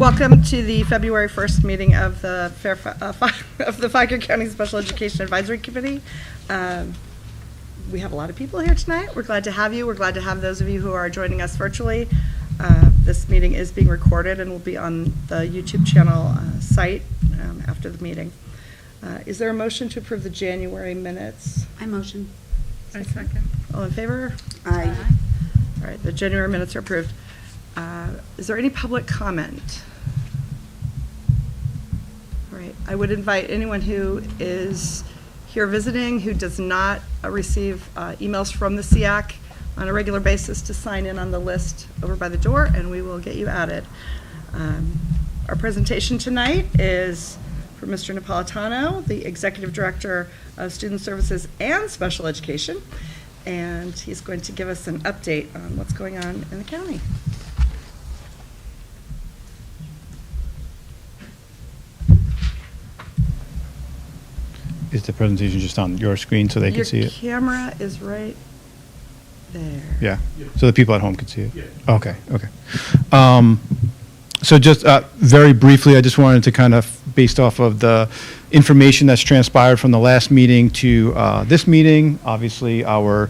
Welcome to the February 1st meeting of the Fauquier County Special Education Advisory Committee. We have a lot of people here tonight. We're glad to have you. We're glad to have those of you who are joining us virtually. This meeting is being recorded and will be on the YouTube channel site after the meeting. Is there a motion to approve the January minutes? I motion. I second. All in favor? Aye. All right, the January minutes are approved. Is there any public comment? All right, I would invite anyone who is here visiting who does not receive emails from the Seac on a regular basis to sign in on the list over by the door, and we will get you added. Our presentation tonight is from Mr. Napolitano, the Executive Director of Student Services and Special Education, and he's going to give us an update on what's going on in the county. Is the presentation just on your screen so they can see it? Your camera is right there. Yeah, so the people at home can see it? Yeah. Okay, okay. So just very briefly, I just wanted to kind of, based off of the information that's transpired from the last meeting to this meeting, obviously our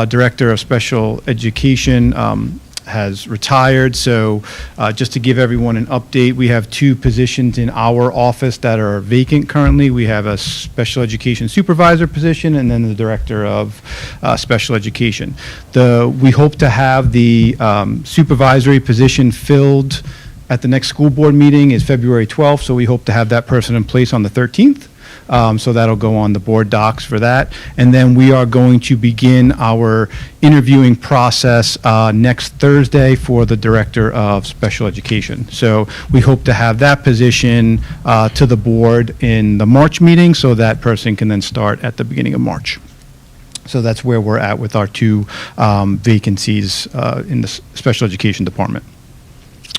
Director of Special Education has retired, so just to give everyone an update, we have two positions in our office that are vacant currently. We have a special education supervisor position and then the director of special education. We hope to have the supervisory position filled at the next school board meeting is February 12th, so we hope to have that person in place on the 13th. So that'll go on the board docs for that. And then we are going to begin our interviewing process next Thursday for the Director of Special Education. So we hope to have that position to the board in the March meeting so that person can then start at the beginning of March. So that's where we're at with our two vacancies in the Special Education Department.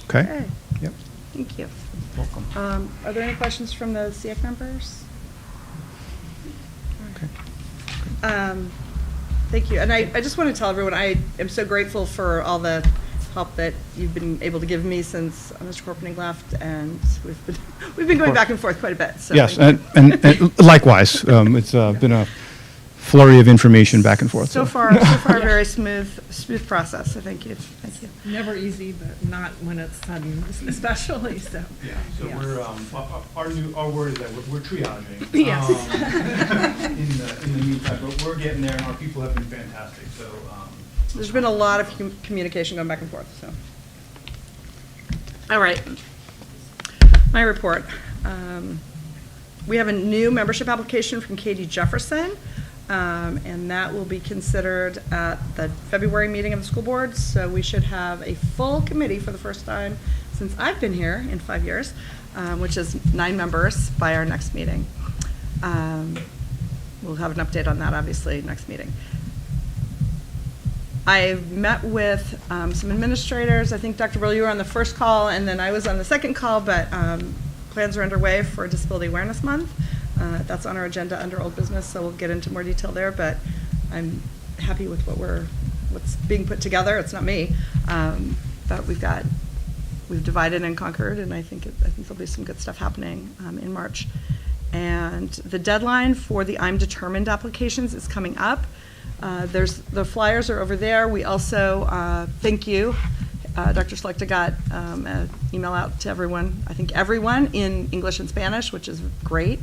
Okay? Okay. Yep. Thank you. Welcome. Are there any questions from the CF members? Okay. Thank you. And I just want to tell everyone I am so grateful for all the help that you've been able to give me since Mr. Corpening left, and we've been going back and forth quite a bit. So Yes, and likewise, it's been a flurry of information back and forth. So far, a very smooth process. So thank you. Thank you. Never easy, but not when it's sudden, especially, so. Yeah, so yes. we're, our word is that we're triaging. Yes. In the meantime, but we're getting there and our people have been fantastic, so. There's been a lot of communication going back and forth, so. All right. My report. We have a new membership application from Katie Jefferson, and that will be considered at the February meeting of the school board. So we should have a full committee for the first time since I've been here in 5 years, which is 9 members by our next meeting. We'll have an update on that, obviously, next meeting. I've met with some administrators. I think, Dr. Brill, you were on the first call, and then I was on the second call, but plans are underway for Disability Awareness Month. That's on our agenda under old business, so we'll get into more detail there, but I'm happy with what's being put together. It's not me, but we've divided and conquered, and I think there'll be some good stuff happening in March. And the deadline for the I'm Determined applications is coming up. The flyers are over there. We also, thank you. Dr. Selecta got an email out to everyone, I think everyone, in English and Spanish, which is great.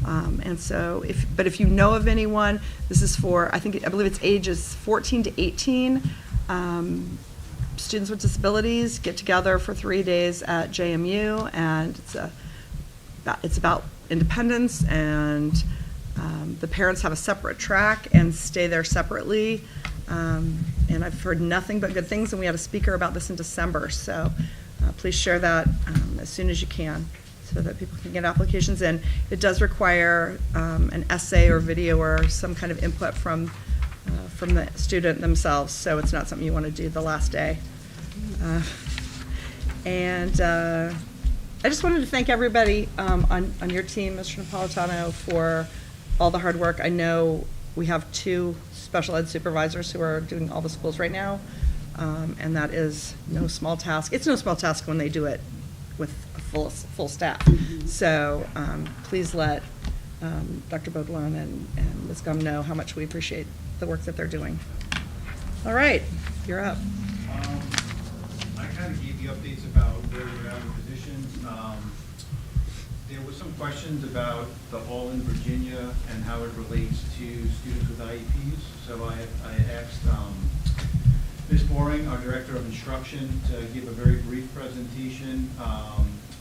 And so, if you know of anyone, this is for, I believe it's ages 14 to 18. Students with disabilities get together for 3 days at JMU, and it's about independence, and the parents have a separate track and stay there separately. And I've heard nothing but good things, and we had a speaker about this in December, so please share that as soon as you can so that people can get applications in. It does require an essay or video or some kind of input from the student themselves, so it's not something you want to do the last day. I just wanted to thank everybody on your team, Mr. Napolitano, for all the hard work. I know we have 2 special ed supervisors who are doing all the schools right now, and that is no small task. It's no small task when they do it with a full staff. So please let Dr. Baudouin and Ms. Gum know how much we appreciate the work that they're doing. All right, you're up. I kind of gave you updates about where we're at with positions. There were some questions about the All in Virginia and how it relates to students with IEPs. So I asked Ms. Boring, our Director of Instruction, to give a very brief presentation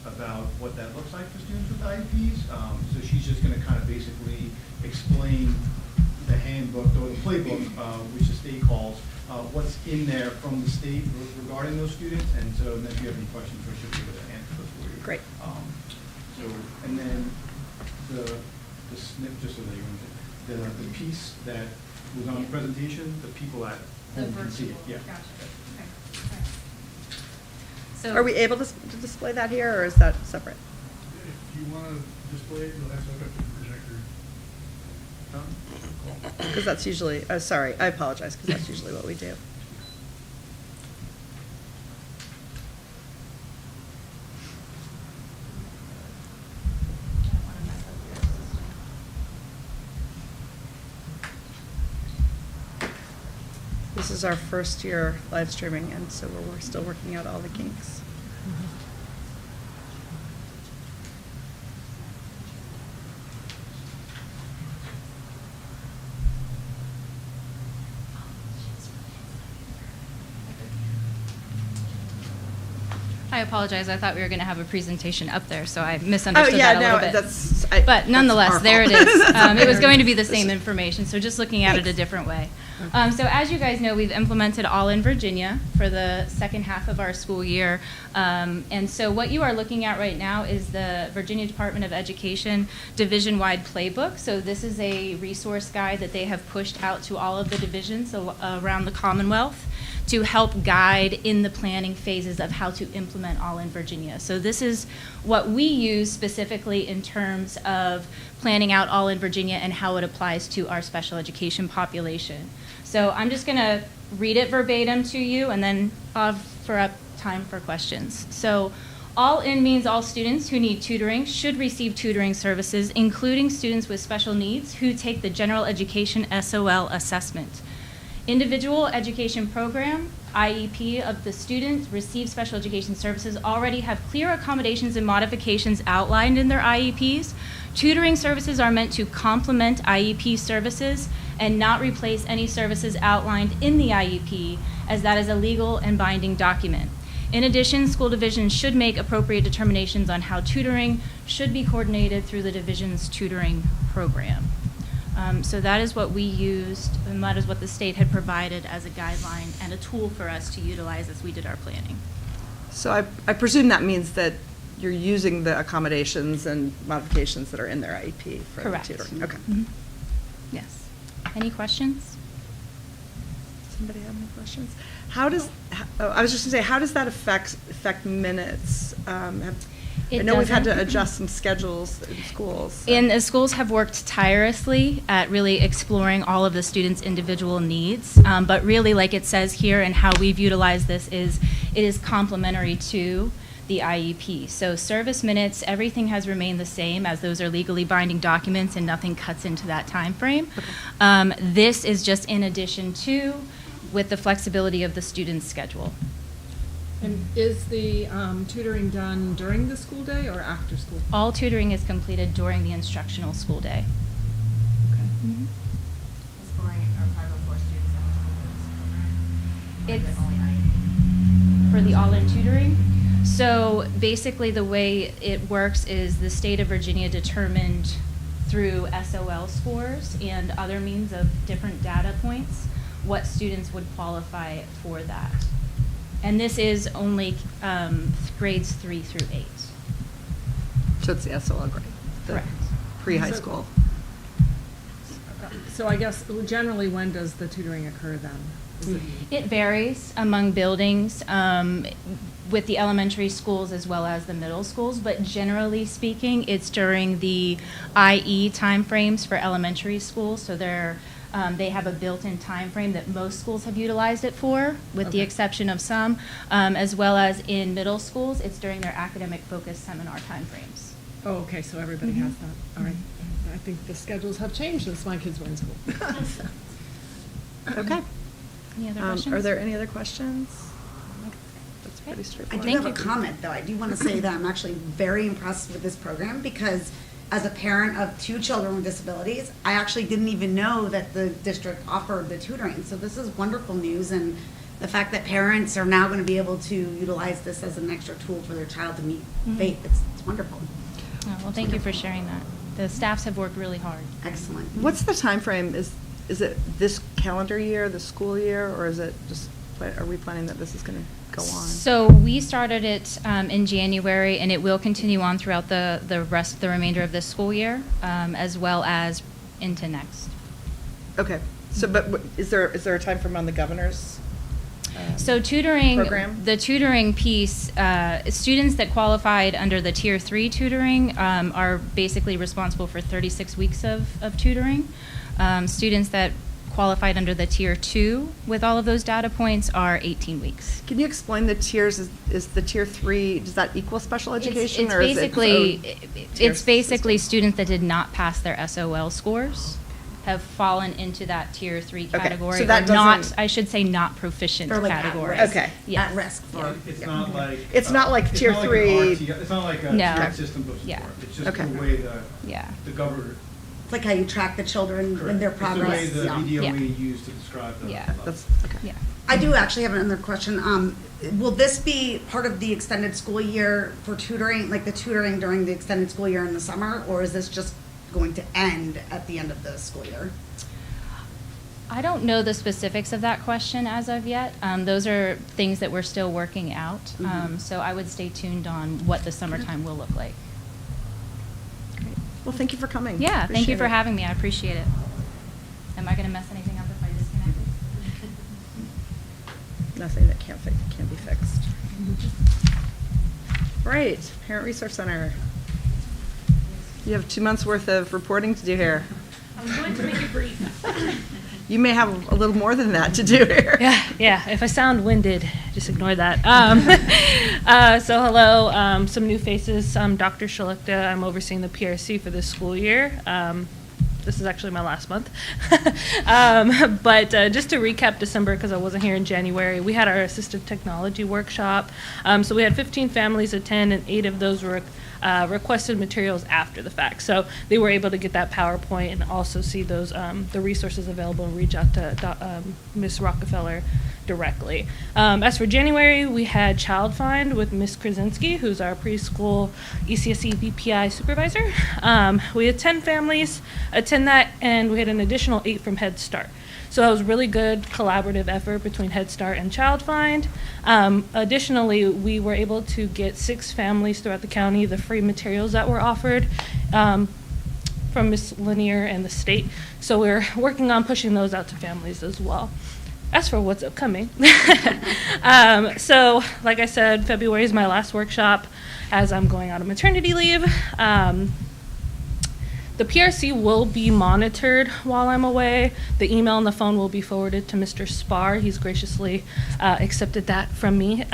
about what that looks like for students with IEPs. So she's just going to kind of basically explain the handbook or the playbook, which the state calls, what's in there from the state regarding those students. And so then if you have any questions, we should be able to answer those for you. Great. So, and then the snip, just so that you understand, the piece that was on the presentation, the people at home can see it. Yeah. Gotcha. Okay. All right. So Are we able to display that here, or is that separate? If you want to display it, you'll have to hook up to the projector. Because that's usually, oh, sorry, I apologize, because that's usually what we do. I don't want to mess up your system. This is our first year live streaming, and so we're still working out all the kinks. I apologize. I thought we were going to have a presentation up there, so I misunderstood Oh, yeah, that a little no, bit. that's. But nonetheless, there it is. It was going to be the same This- information, so just looking at it a different way. So as you guys know, we've implemented All in Virginia for the second half of our school year. And so what you are looking at right now is the Virginia Department of Education division-wide playbook. So this is a resource guide that they have pushed out to all of the divisions around the Commonwealth to help guide in the planning phases of how to implement All in Virginia. So this is what we use specifically in terms of planning out All in Virginia and how it applies to our special education population. So I'm just going to read it verbatim to you, and then offer up time for questions. So All in means all students who need tutoring should receive tutoring services, including students with special needs who take the General Education SOL assessment. Individual education program, IEP of the student receives special education services already have clear accommodations and modifications outlined in their IEPs. Tutoring services are meant to complement IEP services and not replace any services outlined in the IEP, as that is a legal and binding document. In addition, school divisions should make appropriate determinations on how tutoring should be coordinated through the division's tutoring program. So that is what we used, and that is what the state had provided as a guideline and a tool for us to utilize as we did our planning. So I presume that means that you're using the accommodations and modifications that are in their IEP for the Correct. tutoring. Okay. Mhm. Yes. Any questions? Somebody have any questions? How does, I was just going to say, how does that affect minutes? I know we've had to doesn't. adjust some schedules in schools. so- And the schools have worked tirelessly at really exploring all of the students' individual needs. But really, like it says here, and how we've utilized this is, it is complementary to the IEP. So service minutes, everything has remained the same, as those are legally binding documents and nothing cuts into that time frame. This is just in addition to, with the flexibility of the student's schedule. And is the tutoring done during the school day or after school? All tutoring is completed during the instructional school day. Mhm. Scoring or 504 students in this program? Or is It's it only 90? for the all-in tutoring. So basically, the way it works is the state of Virginia determined through SOL scores and other means of different data points what students would qualify for that. And this is only grades 3 through 8. So it's the SOL grade? the Correct. Pre-high So- school. So I guess generally, when does the tutoring occur then? Is it- It varies among buildings, with the elementary schools as well as the middle schools, but generally speaking, it's during the IE timeframes for elementary schools, so they're They have a built-in time frame that most schools have utilized it for, with the Okay. exception of some, as well as in middle schools, it's during their academic focus seminar timeframes. Oh, okay, so everybody has that. All right. I think the schedules have changed since my kids were in school. Okay. Any other Are questions? there any other questions? That's pretty I straightforward. do have a comment, though. I do want to say that I'm actually very impressed with this program because as a parent of 2 children with disabilities, I actually didn't even know that the district offered the tutoring. So this is wonderful news, and the fact that parents are now going to be able to utilize this as an extra tool for their child to meet faith, it's wonderful. Oh, well, thank you for sharing that. The staffs have worked really hard. Excellent. What's the time frame? Is it this calendar year, the school year, or is it just, are we planning that this is going to go on? So we started it in January, and it will continue on throughout the remainder of this school year, as well as into next. Okay, so, but is there a time frame on the governor's? So tutoring, Program? the tutoring piece, students that qualified under the Tier 3 tutoring are basically responsible for 36 weeks of tutoring. Students that qualified under the Tier 2 with all of those data points are 18 weeks. Can you explain the tiers? Is the Tier 3, does that equal special education? It's or is it basically, tier it's basically system? students that did not pass their SOL scores have fallen into that Tier 3 Okay, category. so that or not, doesn't- I should say not proficient They're like at category. risk. Okay. Yes. At risk for. It's yeah. not like. It's not like it's tier not like an 3. It's not like a No. tiered system of Yeah. support. It's just Okay. the way Yeah. the governor. It's like how you track the children and their progress. It's the way the yeah. VDOE Yeah. used to describe the. Yeah. level. That's, okay. Yeah. I do actually have another question. Will this be part of the extended school year for tutoring, like the tutoring during the extended school year in the summer, or is this just going to end at the end of the school year? I don't know the specifics of that question as of yet. Those are things that we're still working out. So I would stay tuned on what the summertime will look like. Great. Well, thank you for coming. Yeah, thank you Appreciate for it. having me. I appreciate it. Am I going to mess anything up if I disconnect it? Nothing that can't be fixed. Right, Parent Resource Center. You have 2 months' worth of reporting to do here. I'm going to make it brief. You may have a little more than that to do here. Yeah. If I sound winded, just ignore that. So hello, some new faces. I'm Dr. Shalikta. I'm overseeing the PRC for this school year. This is actually my last month. But just to recap December, because I wasn't here in January, we had our assistive technology workshop. So we had 15 families attend, and 8 of those were requested materials after the fact. So they were able to get that PowerPoint and also see those the resources available and reach out to Ms. Rockefeller directly. As for January, we had Child Find with Ms. Krasinski, who's our preschool ECSE VPI supervisor. We had 10 families attend that, and we had an additional 8 from Head Start. So it was really good collaborative effort between Head Start and Child Find. Additionally, we were able to get 6 families throughout the county the free materials that were offered from Ms. Lanier and the state. So we're working on pushing those out to families as well. As for what's upcoming, so like I said, February is my last workshop as I'm going out on maternity leave. The PRC will be monitored while I'm away. The email and the phone will be forwarded to Mr. Spar. He's graciously accepted that from me.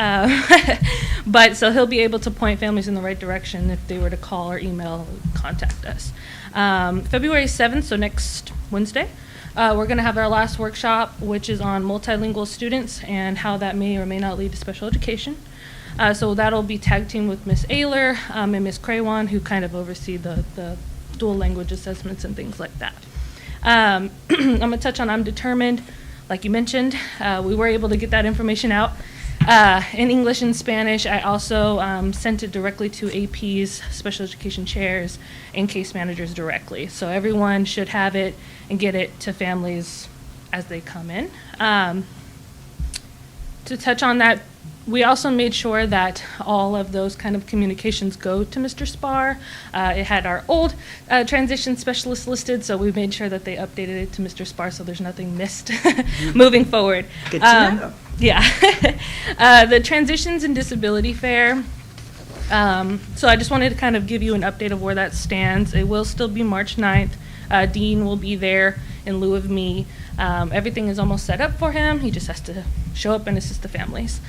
But so he'll be able to point families in the right direction if they were to call or email, contact us. February 7th, so next Wednesday, we're going to have our last workshop, which is on multilingual students and how that may or may not lead to special education. So that'll be tag team with Ms. Ayler and Ms. Crawan, who kind of oversee the dual language assessments and things like that. I'm going to touch on I'm Determined. Like you mentioned, we were able to get that information out in English and Spanish. I also sent it directly to APs, special education chairs, and case managers directly. So everyone should have it and get it to families as they come in. To touch on that, we also made sure that all of those kind of communications go to Mr. Spar. It had our old transition specialist listed, so we made sure that they updated it to Mr. Spar so there's nothing missed moving forward. Good to know. Yeah. The Transitions and Disability Fair. So I just wanted to kind of give you an update of where that stands. It will still be March 9th. Dean will be there in lieu of me. Everything is almost set up for him. He just has to show up and assist the families.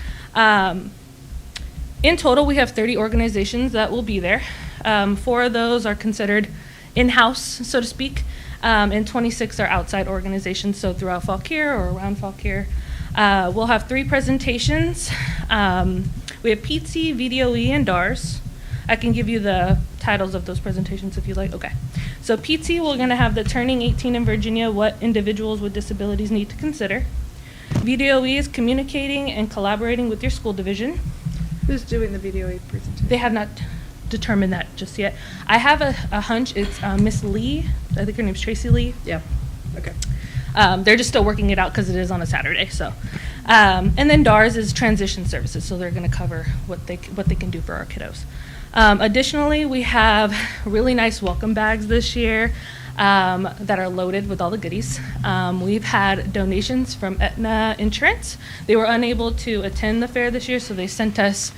In total, we have 30 organizations that will be there. 4 of those are considered in-house, so to speak, and 26 are outside organizations, so throughout Fauquier or around Fauquier. We'll have 3 presentations. We have PT, VDOE, and DARS. I can give you the titles of those presentations if you like. Okay. So PT, we're going to have the Turning 18 in Virginia, what individuals with disabilities need to consider. VDOE is communicating and collaborating with your school division. Who's doing the VDOE presentation? They have not determined that just yet. I have a hunch it's Miss Lee. I think her name's Tracy Lee. Yeah, okay. They're just still working it out because it is on a Saturday. So, and then DARS is transition services, so they're going to cover what they can do for our kiddos. Additionally, we have really nice welcome bags this year that are loaded with all the goodies. We've had donations from Aetna Insurance. They were unable to attend the fair this year, so they sent us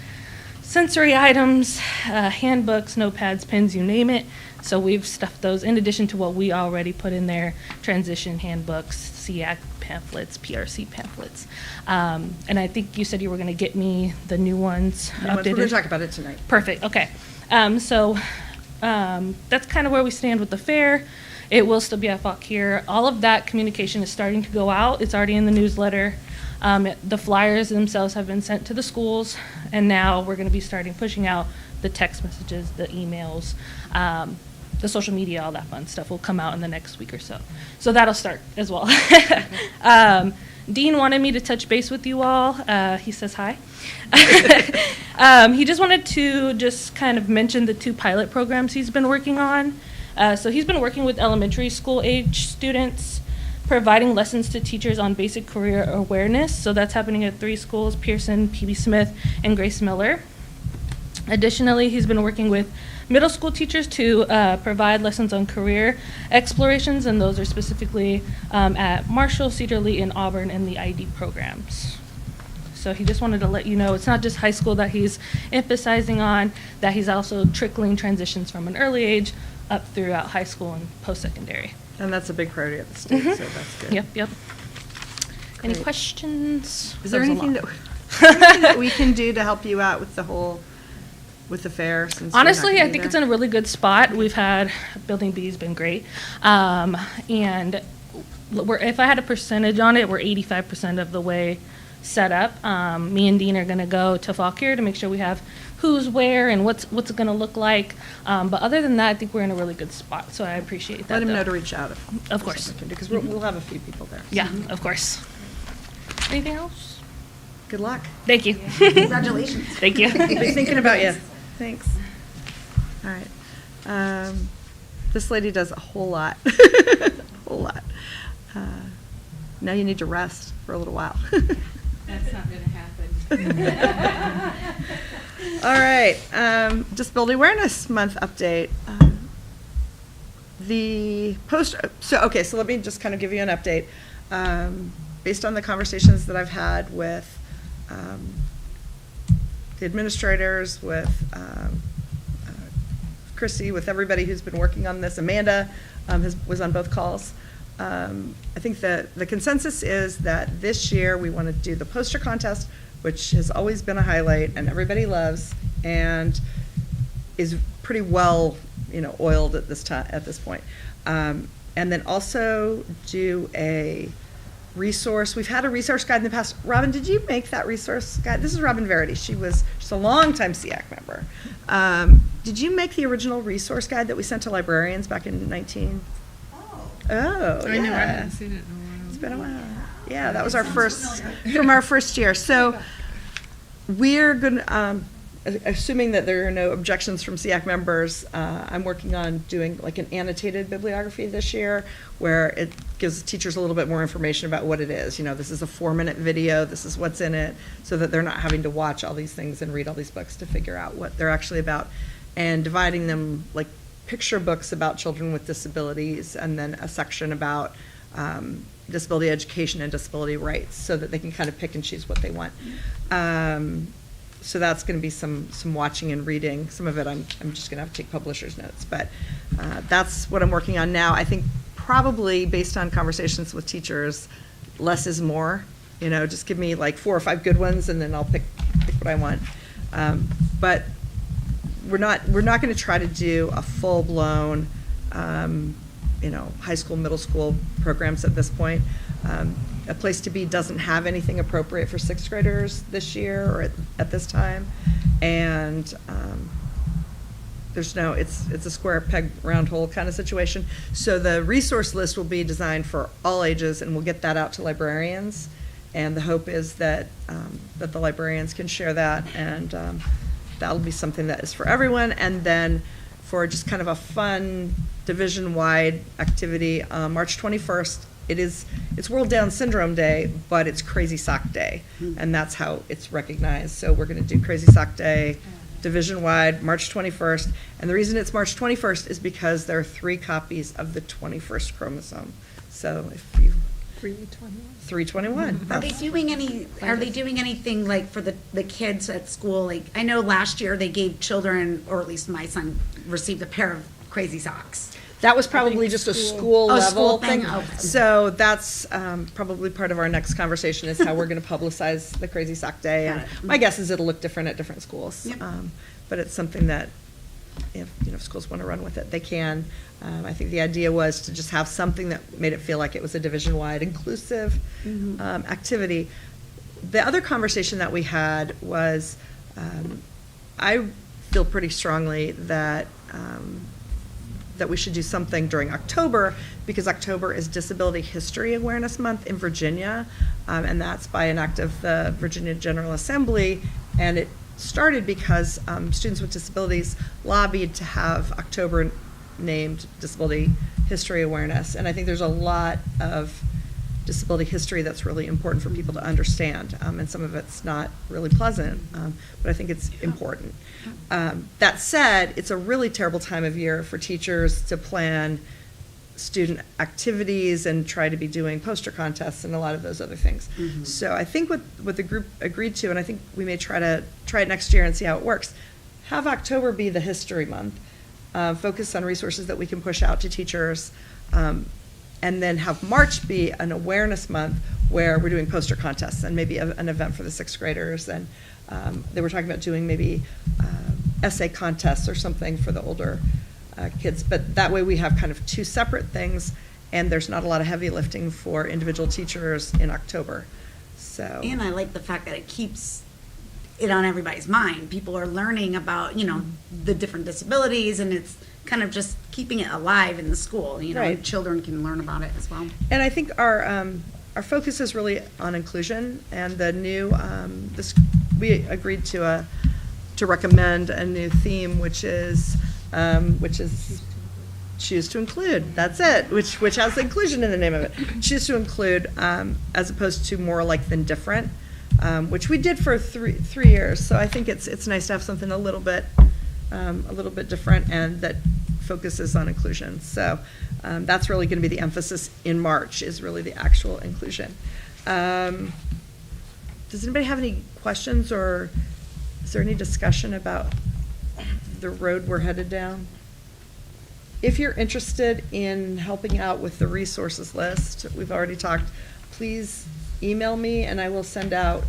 sensory items, handbooks, notepads, pens, you name it. So we've stuffed those in addition to what we already put in there: transition handbooks, Seac pamphlets, PRC pamphlets. And I think you said you were going to get me the new ones updated. We're going to talk about it tonight. Perfect. Okay. So that's kind of where we stand with the fair. It will still be at Fauquier. All of that communication is starting to go out. It's already in the newsletter. The flyers themselves have been sent to the schools, and now we're going to be starting pushing out the text messages, the emails, the social media, all that fun stuff will come out in the next week or so. So that'll start as well. Dean wanted me to touch base with you all. He says hi. He just wanted to just kind of mention the 2 pilot programs he's been working on. So he's been working with elementary school age students, providing lessons to teachers on basic career awareness. So that's happening at 3 schools: Pearson, PB Smith, and Grace Miller. Additionally, he's been working with middle school teachers to provide lessons on career explorations, and those are specifically at Marshall, Cedar Lee, and Auburn in the ID programs. So he just wanted to let you know it's not just high school that he's emphasizing on, that he's also trickling transitions from an early age up throughout high school and post-secondary. And that's a big priority of the state, so that's good. Yep. Any Great. questions? Is there That was a anything lot. that we can do to help you out with the fair? Since you're not Honestly, gonna I be think it's there? in a really good spot. We've had, Building B's been great. And if I had a percentage on it, we're 85% of the way set up. Me and Dean are going to go to Fauquier to make sure we have who's where and what's it going to look like. But other than that, I think we're in a really good spot. So I appreciate that. Let him though. know to reach out Of course. because we'll have a few people there. Yeah, of course. Anything else? Good luck. Thank you. Congratulations. Thank you. We'll be thinking about you. Thanks. All right. This lady does a whole lot. A whole lot. Now you need to rest for a little while. That's not going to happen. All right. Disability Awareness Month update. The poster. So let me just kind of give you an update. Based on the conversations that I've had with the administrators, with Chrissy, with everybody who's been working on this. Amanda was on both calls. I think that the consensus is that this year we want to do the poster contest, which has always been a highlight and everybody loves and is pretty well, oiled at this point. And then also do a resource. We've had a resource guide in the past. Robin, did you make that resource guide? This is Robin Verity. She's a longtime Seac member. Did you make the original resource guide that we sent to librarians back in 19? Oh, I know, I yeah. haven't seen it in a while. It's been a while. Yeah, that was our first, from our first year. So we're going to, assuming that there are no objections from Seac members, I'm working on doing like an annotated bibliography this year where it gives teachers a little bit more information about what it is. This is a 4-minute video, this is what's in it, so that they're not having to watch all these things and read all these books to figure out what they're actually about, and dividing them like picture books about children with disabilities and then a section about disability education and disability rights so that they can kind of pick and choose what they want. So that's going to be some watching and reading. Some of it I'm just going to have to take publisher's notes, but that's what I'm working on now. I think probably, based on conversations with teachers, less is more. Just give me like 4 or 5 good ones, and then I'll pick what I want. But we're not going to try to do a full-blown, high school, middle school programs at this point. A Place to Be doesn't have anything appropriate for 6th graders this year or at this time, and it's a square peg round hole kind of situation. So the resource list will be designed for all ages, and we'll get that out to librarians. And the hope is that that the librarians can share that, and that'll be something that is for everyone. And then for just kind of a fun division-wide activity, March 21st, it's World Down Syndrome Day, but it's Crazy Sock Day, and that's how it's recognized. So we're going to do Crazy Sock Day division-wide, March 21st. And the reason it's March 21st is because there are 3 copies of the 21st chromosome. So if you 321. Are they doing anything like for the kids at school? Like, I know last year they gave children, or at least my son received a pair of Crazy Socks. That was probably just a school level school thing. thing? Okay. So that's probably part of our next conversation is how we're going to publicize the Crazy Sock Day. Got And it. my guess is it'll look different at different schools. Yep. But it's something that if schools want to run with it, they can. I think the idea was to just have something that made it feel like it was a division-wide inclusive activity. The other conversation that we had was I feel pretty strongly that that we should do something during October, because October is Disability History Awareness Month in Virginia, and that's by an act of the Virginia General Assembly, and it started because students with disabilities lobbied to have October named Disability History Awareness, and I think there's a lot of disability history that's really important for people to understand, and some of it's not really pleasant, but I think it's important. That said, it's a really terrible time of year for teachers to plan student activities and try to be doing poster contests and a lot of those other things. So I think what the group agreed to, and I think we may try it next year and see how it works, have October be the history month, focus on resources that we can push out to teachers, and then have March be an awareness month where we're doing poster contests and maybe an event for the 6th graders. And they were talking about doing maybe essay contests or something for the older kids. But that way we have kind of 2 separate things, and there's not a lot of heavy lifting for individual teachers in October. So. And I like the fact that it keeps it on everybody's mind. People are learning about, the different disabilities, and it's kind of just keeping it alive in the school. Right. Children can learn about it as well. And I think our focus is really on inclusion, and the new we agreed to recommend a new theme, which is Choose to Include. That's it, which has inclusion in the name of it. Choose to Include, as opposed to More Alike Than Different, which we did for three years. So I think it's nice to have something a little bit different and that focuses on inclusion. So that's really going to be the emphasis in March, is really the actual inclusion. Does anybody have any questions, or is there any discussion about the road we're headed down? If you're interested in helping out with the resources list, we've already talked, please email me and I will send out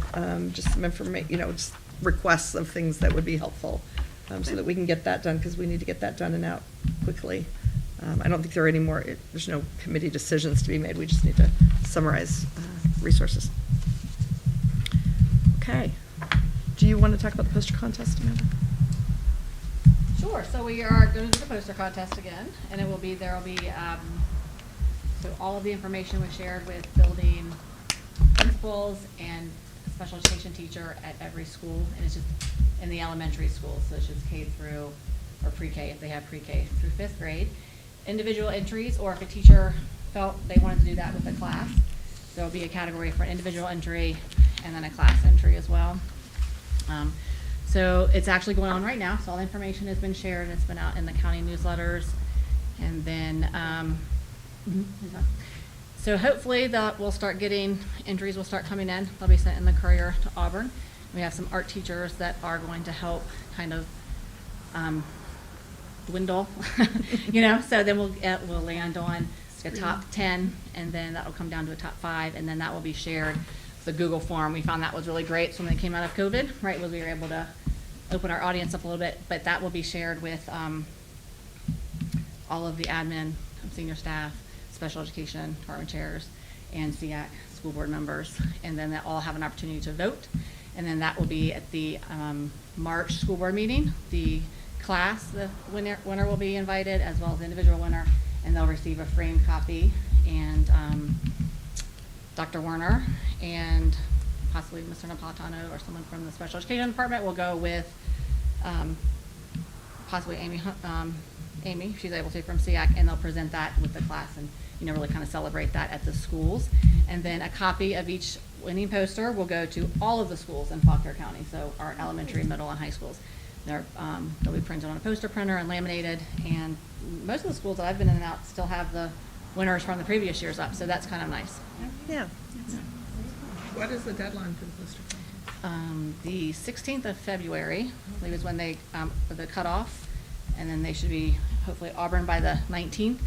just some information, just requests of things that would be helpful, so that we can get that done, because we need to get that done and out quickly. I don't think there are any more, there's no committee decisions to be made. We just need to summarize resources. Okay. Do you want to talk about the poster contest, Amanda? Sure, so we are going to do the poster contest again, and it will be, so all of the information was shared with building principals and a special education teacher at every school, and it's just in the elementary schools, so it's just K through, or pre-K if they have pre-K through 5th grade. Individual entries, or if a teacher felt they wanted to do that with a class, there'll be a category for an individual entry and then a class entry as well. So it's actually going on right now, so all the information has been shared, it's been out in the county newsletters, and then so hopefully that we'll start getting, entries will start coming in. They'll be sent in the courier to Auburn. We have some art teachers that are going to help kind of dwindle, so then we'll land on a top 10, and then that'll come down to a top 5, and then that will be shared. The Google form, we found that was really great. So when they came out of COVID, right, was we were able to open our audience up a little bit, but that will be shared with all of the admin, senior staff, special education, department chairs, and Seac school board members, and then they all have an opportunity to vote. And then that will be at the March school board meeting. The class, the winner will be invited, as well as the individual winner, and they'll receive a framed copy. And Dr. Werner and possibly Mr. Napolitano or someone from the special education department will go with possibly Amy, if she's able to, from Seac, and they'll present that with the class and, you know, really kind of celebrate that at the schools. And then a copy of each winning poster will go to all of the schools in Fauquier County, so our elementary, middle, and high schools. They'll be printed on a poster printer and laminated, and most of the schools that I've been in and out still have the winners from the previous years up, so that's kind of nice. Yeah. What is the deadline for the poster contest? The 16th of February, I believe, is when they, the cutoff, and then they should be hopefully Auburn by the 19th.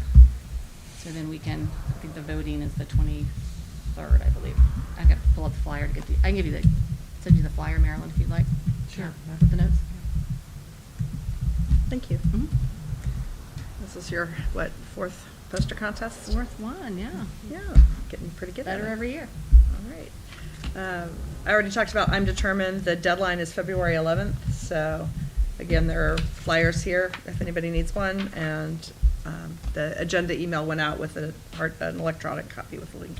So then we can, I think the voting is the 23rd, I believe. I got to pull up the flyer to get I can give you send you the flyer, Marilyn, if you'd like. Sure. With the notes. Thank you. Mhm. This is your, what, fourth poster contest? Fourth one, yeah. Yeah, getting pretty good at Better it. every year. All right. I already talked about I'm determined. The deadline is February 11th. So, again, there are flyers here if anybody needs one. And the agenda email went out with an electronic copy with a link.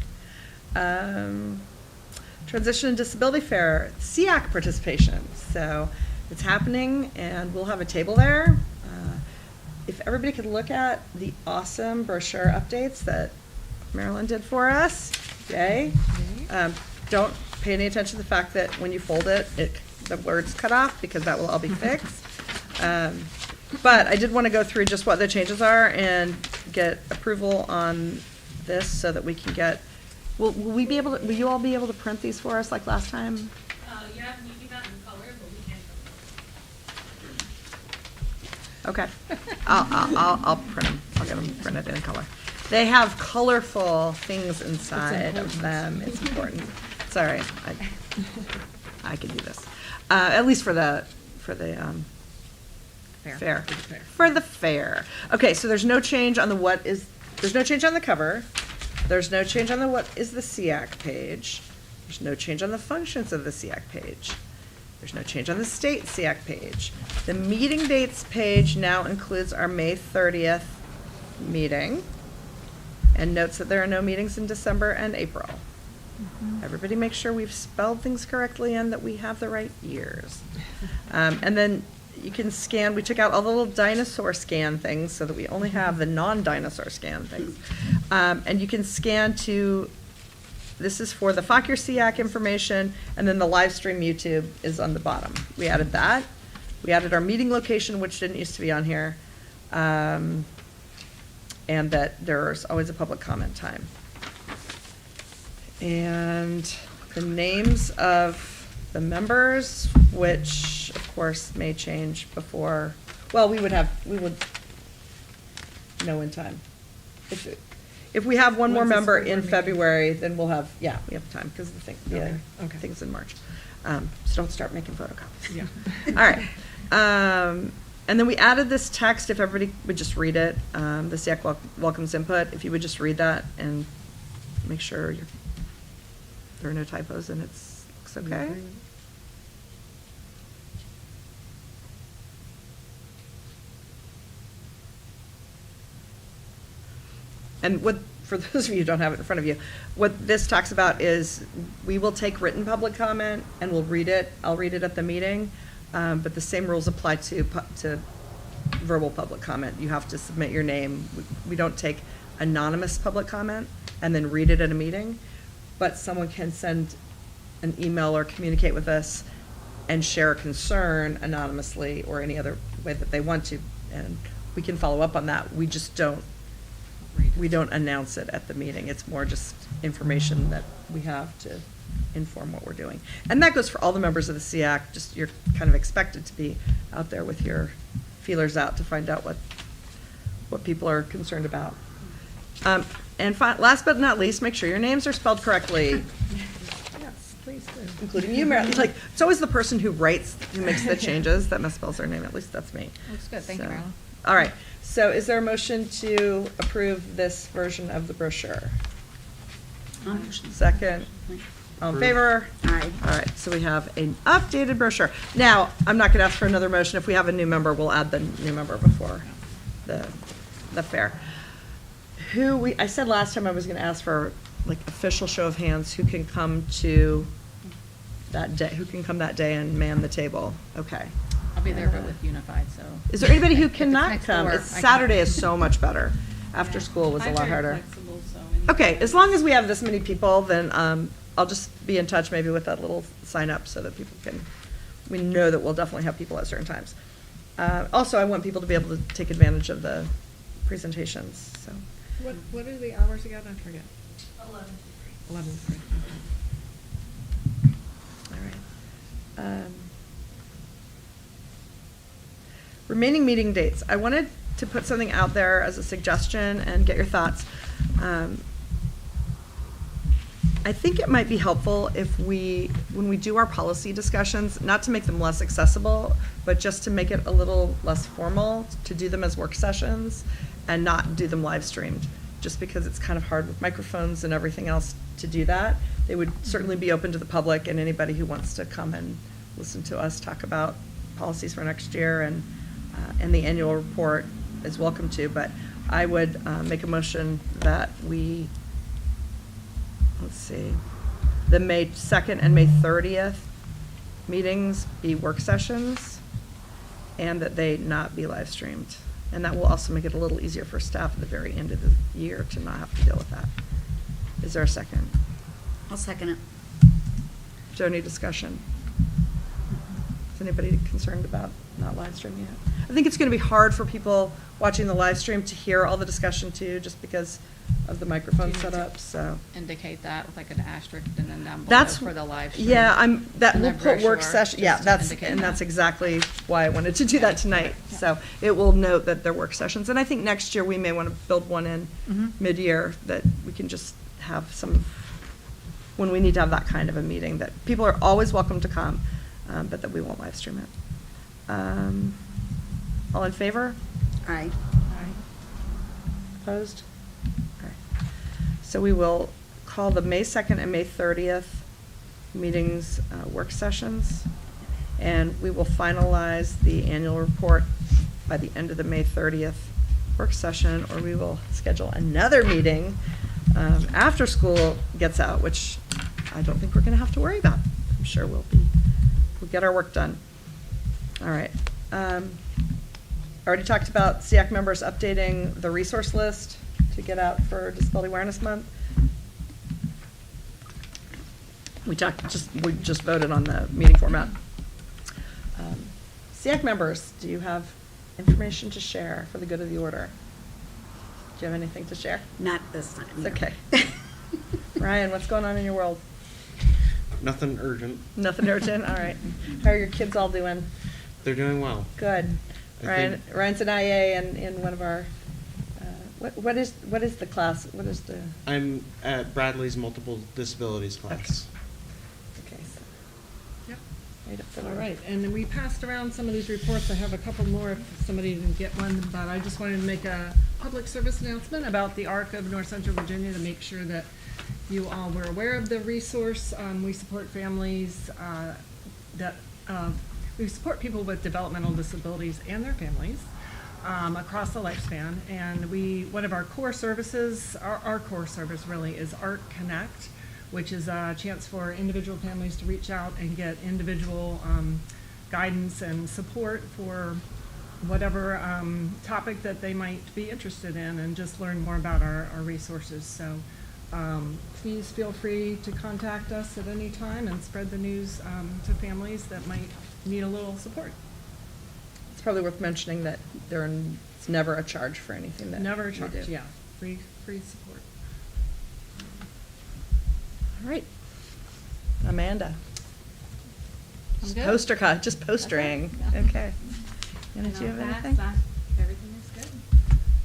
Transition and Disability Fair, Seac participation. So, it's happening, and we'll have a table there. If everybody could look at the awesome brochure updates that Marilyn did for us, yay. Don't pay any attention to the fact that when you fold it, the words cut off, because that will all be fixed. But I did want to go through just what the changes are and get approval on this so that we can get, will you all be able to print these for us like last time? You have to keep that in color, but we can. Okay, I'll print them. I'll get them printed in color. They have colorful things inside of them. It's important. Sorry, I can do this. At least for the fair. For the fair. Okay, so there's no change on there's no change on the cover. There's no change on the what is the Seac page. There's no change on the functions of the Seac page. There's no change on the state Seac page. The meeting dates page now includes our May 30th meeting and notes that there are no meetings in December and April. Everybody make sure we've spelled things correctly and that we have the right years. And then you can scan, we took out all the little dinosaur scan things so that we only have the non-dinosaur scan things. And you can scan to, this is for the Fauquier Seac information, and then the live stream YouTube is on the bottom. We added that. We added our meeting location, which didn't used to be on here. And that there's always a public comment time. And the names of the members, which of course may change before, well, we would know in time. If we have one more When's the member school board in meeting? February, then we'll have, we have time because the Okay. thing's in March. So don't start making photocopies. Yeah. All right. And then we added this text, if everybody would just read it, the Seac welcomes input, if you would just read that and make sure there are no typos and it looks okay. And for those of you who don't have it in front of you, what this talks about is we will take written public comment and we'll read it. I'll read it at the meeting, but the same rules apply to verbal public comment. You have to submit your name. We don't take anonymous public comment and then read it at a meeting, but someone can send an email or communicate with us and share a concern anonymously or any other way that they want to, and we can follow up on that. We just don't announce it at the meeting. It's more just information that we have to inform what we're doing. And that goes for all the members of the Seac. Just you're kind of expected to be out there with your feelers out to find out what people are concerned about. And last but not least, make sure your names are spelled correctly, Yes, please do. including you, Mary. Like, it's always the person who makes the changes that misspells their name. At least that's me. Looks good, thank you, So- Marilyn. All right, so is there a motion to approve this version of the brochure? Second, all in favor? Aye. All right, so we have an updated brochure. Now, I'm not gonna ask for another motion. If we have a new member, we'll add the new member before the fair. I said last time I was gonna ask for, like, official show of hands, who can come to that day, and man the table? Okay. I'll be there, but with Unified, so. Is there anybody who If it's cannot next come? door, It's I can- Saturday is so much better. After school was a lot harder. Okay, as long as we have this many people, then I'll just be in touch maybe with that little sign up so that we know that we'll definitely have people at certain times. Also, I want people to be able to take advantage of the presentations, so. What are the hours again? I forget. 11 to 3. All right. Remaining meeting dates. I wanted to put something out there as a suggestion and get your thoughts. I think it might be helpful if when we do our policy discussions, not to make them less accessible, but just to make it a little less formal, to do them as work sessions and not do them live streamed, just because it's kind of hard with microphones and everything else to do that. They would certainly be open to the public and anybody who wants to come and listen to us talk about policies for next year and the annual report is welcome to, but I would make a motion that the May 2nd and May 30th meetings be work sessions and that they not be live streamed. And that will also make it a little easier for staff at the very end of the year to not have to deal with that. Is there a second? I'll second it. Is there any discussion? Is anybody concerned about not live streaming it? I think it's going to be hard for people watching the live stream to hear all the discussion too, just because of the microphone Do you need to setup, so. Indicate that with like an asterisk and then down below That's, for the live stream. yeah, And we'll the put work brochure, session, yeah, just to indicate that. that's exactly why I wanted to do that tonight. Yeah. So it will note that they're work sessions, and I think next year we may want to build one in Mhm. mid-year that we can just have some, when we need to have that kind of a meeting, that people are always welcome to come, but that we won't live stream it. All in favor? Aye. Opposed? Okay. So we will call the May 2nd and May 30th meetings work sessions, and we will finalize the annual report by the end of the May 30th work session, or we will schedule another meeting after school gets out, which I don't think we're going to have to worry about. I'm sure we'll get our work done. All right. Already talked about Seac members updating the resource list to get out for Disability Awareness Month. We just voted on the meeting format. Seac members, do you have information to share for the good of the order? Do you have anything to share? Not this time. It's no. okay. Ryan, what's going on in your world? Nothing urgent. Nothing urgent? All right. How are your kids all doing? They're doing well. Good. I Ryan's an IA in one of our, what is the class? What is the? I'm at Bradley's multiple disabilities class. Okay. So Yep. right up to All the- right, and then we passed around some of these reports. I have a couple more if somebody didn't get one, but I just wanted to make a public service announcement about the ARC of North Central Virginia to make sure that you all were aware of the resource. We support families we support people with developmental disabilities and their families across the lifespan. And one of our core services, our core service really is ARC Connect, which is a chance for individual families to reach out and get individual guidance and support for whatever topic that they might be interested in and just learn more about our resources. So please feel free to contact us at any time and spread the news to families that might need a little support. It's probably worth mentioning that it's never a charge for anything that Never a we charge, do. yeah, free support. All right. Amanda. I'm Just good. just postering. That's it, yeah. Okay. Anna, do you have No, anything? Everything is good.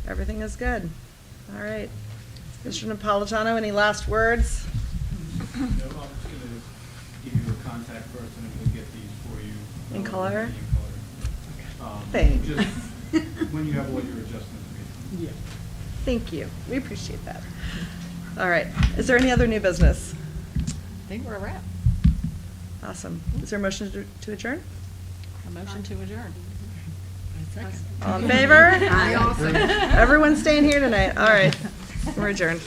Everything is good. All right. Mr. Napolitano, any last words? No, I'm just gonna give you a contact person and we'll get these for you. In color? In color. Thanks. Just when you have all your adjustments made. Yeah. Thank you. We appreciate that. All right. Is there any other new business? I think we're a wrap. Awesome. Is there a motion to adjourn? A motion to adjourn. All in favor? Aye. Everyone's staying here tonight. All right. We're adjourned.